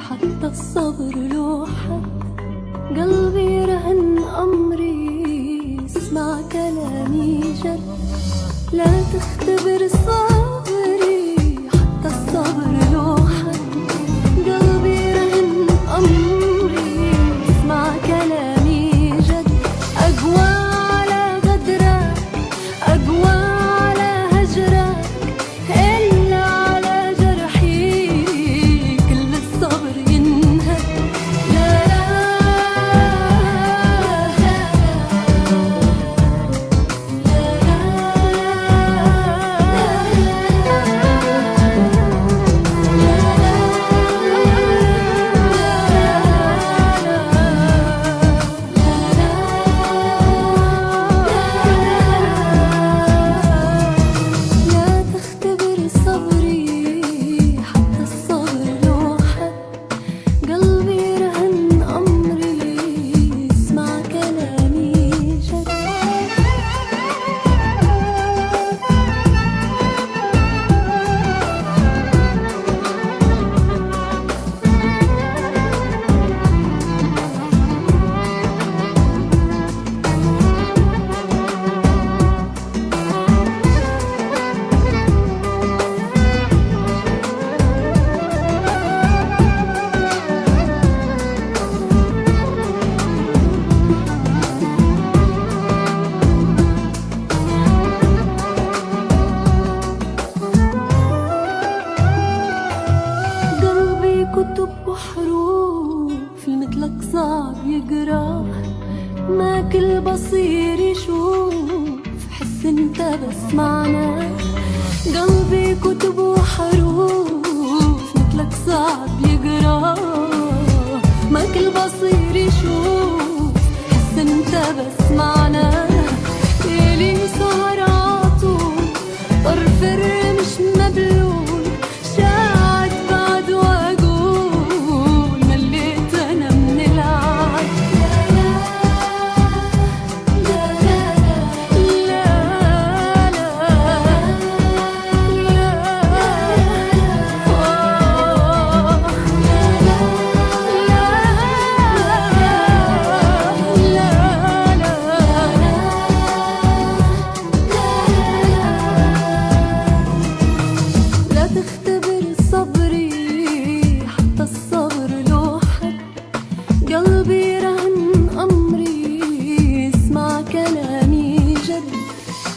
حتى الصبر له حد، قلبي رهن أمري، اسمع كلامي جد. لا تختبر صبري، حتى الصبر له حد، قلبي رهن أمري، اسمع كلامي جد. أقوى على غدرك، أقوى على هجرك، إلا على جرحي كل الصبر ينهد. لا لا كتب وحروف مثلك صعب يقرا، ما كل بصير يشوف، حس انت بس معنا. قلبي كتب وحروف مثلك صعب يقرا، ما كل بصير يشوف، حس انت بس معنا. ليلي سهر عطول، طرف الرمش مبلول، شاعد بعد واقول مليت انا من العد. تختبر صبري، حتى الصبر له حد، قلبي رهن أمري، اسمع كلامي جد.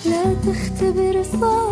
لا تختبر صبري.